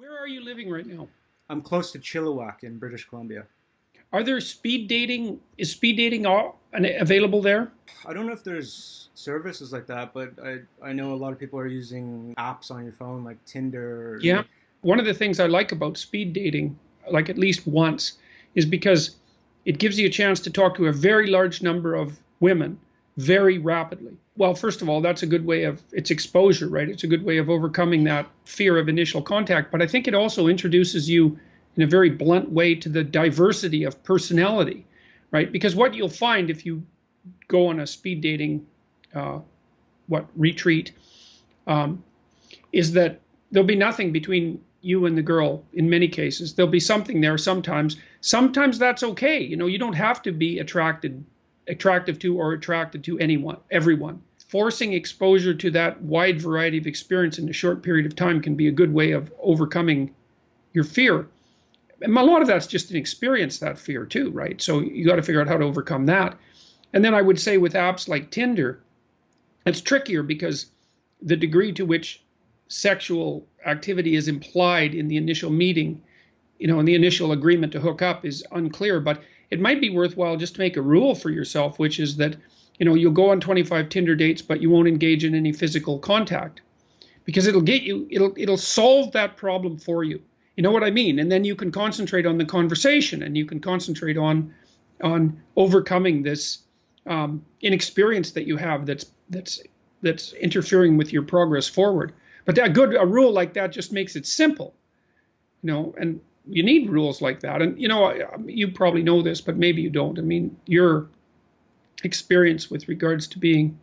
Where are you living right now? I'm close to Chilliwack in British Columbia. Are there speed dating? Is speed dating available there? I don't know if there's services like that, but I know a lot of people are using apps on your phone like Tinder. Yeah. One of the things I like about speed dating, like at least once, is because it gives you a chance to talk to a very large number of women very rapidly. Well, first of all, that's a good way of, it's exposure, right? It's a good way of overcoming that fear of initial contact. But I think it also introduces you in a very blunt way to the diversity of personality, right? Because what you'll find if you go on a speed dating retreat is that there'll be nothing between you and the girl in many cases. There'll be something there sometimes. Sometimes that's okay. You know, you don't have to be attractive to or attracted to everyone. Forcing exposure to that wide variety of experience in a short period of time can be a good way of overcoming your fear. And a lot of that's just an experience, that fear too, right? So you got to figure out how to overcome that. And then I would say with apps like Tinder, it's trickier because the degree to which sexual activity is implied in the initial meeting, you know, in the initial agreement to hook up is unclear. But it might be worthwhile just to make a rule for yourself, which is that, you know, you'll go on 25 Tinder dates, but you won't engage in any physical contact, because it'll solve that problem for you. You know what I mean? And then you can concentrate on the conversation, and you can concentrate on overcoming this inexperience that you have that's interfering with your progress forward. But a rule like that just makes it simple, you know, and you need rules like that. And, you know, you probably know this, but maybe you don't. I mean, your experience with regards to being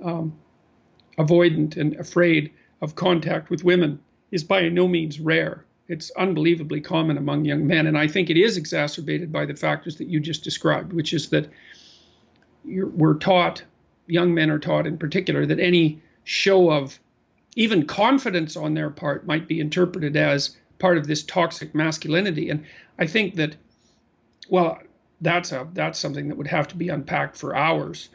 avoidant and afraid of contact with women is by no means rare. It's unbelievably common among young men. And I think it is exacerbated by the factors that you just described, which is that we're taught, young men are taught in particular, that any show of even confidence on their part might be interpreted as part of this toxic masculinity. And I think that, well, that's something that would have to be unpacked for hours.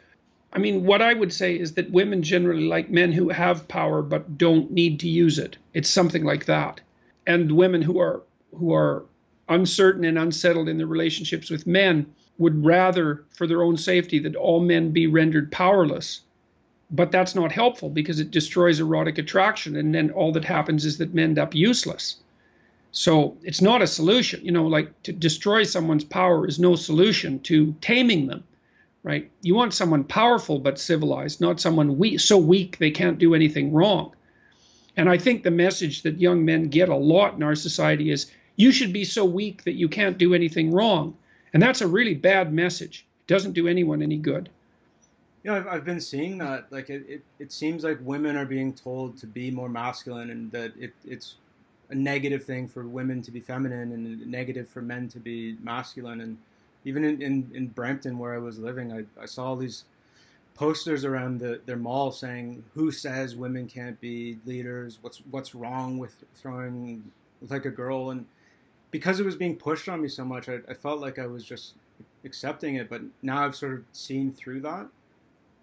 I mean, what I would say is that women generally like men who have power but don't need to use it. It's something like that. And women who are uncertain and unsettled in their relationships with men would rather, for their own safety, that all men be rendered powerless. But that's not helpful because it destroys erotic attraction, and then all that happens is that men end up useless. So it's not a solution, you know, like to destroy someone's power is no solution to taming them, right? You want someone powerful but civilized, not someone so weak they can't do anything wrong. And I think the message that young men get a lot in our society is you should be so weak that you can't do anything wrong. And that's a really bad message. It doesn't do anyone any good. You know, I've been seeing that. Like it seems like women are being told to be more masculine, and that it's a negative thing for women to be feminine and a negative for men to be masculine. And even in Brampton, where I was living, I saw all these posters around their mall saying, "Who says women can't be leaders? What's wrong with throwing like a girl?" And because it was being pushed on me so much, I felt like I was just accepting it. But now I've sort of seen through that.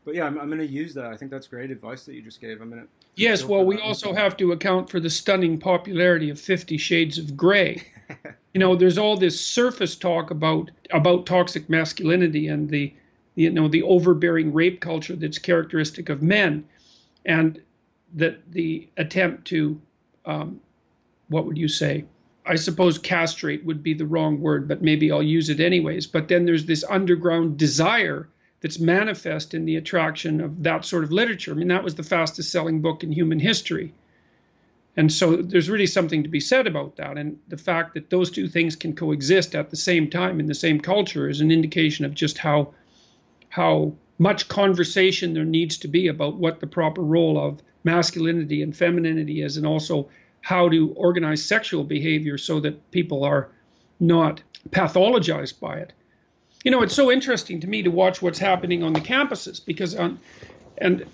But yeah, I'm going to use that. I think that's great advice that you just gave. I'm going to. Yes, well, we also have to account for the stunning popularity of 50 Shades of Grey. You know, there's all this surface talk about toxic masculinity and the overbearing rape culture that's characteristic of men, and that the attempt to, what would you say? I suppose castrate would be the wrong word, but maybe I'll use it anyways. But then there's this underground desire that's manifest in the attraction of that sort of literature. I mean, that was the fastest selling book in human history. And so there's really something to be said about that. And the fact that those two things can coexist at the same time in the same culture is an indication of just how much conversation there needs to be about what the proper role of masculinity and femininity is, and also how to organize sexual behavior so that people are not pathologized by it. You know, it's so interesting to me to watch what's happening on the campuses, because and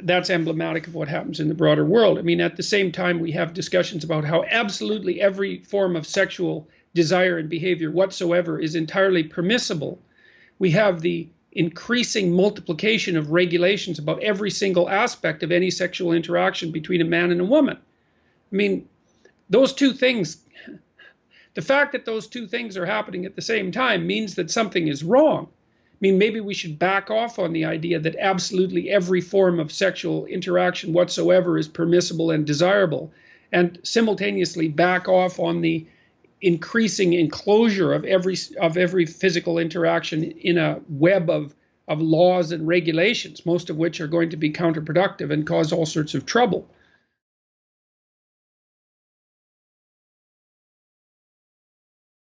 that's emblematic of what happens in the broader world. I mean, at the same time, we have discussions about how absolutely every form of sexual desire and behavior whatsoever is entirely permissible. We have the increasing multiplication of regulations about every single aspect of any sexual interaction between a man and a woman. I mean, those two things, the fact that those two things are happening at the same time means that something is wrong. I mean, maybe we should back off on the idea that absolutely every form of sexual interaction whatsoever is permissible and desirable, and simultaneously back off on the increasing enclosure of every physical interaction in a web of laws and regulations, most of which are going to be counterproductive and cause all sorts of trouble.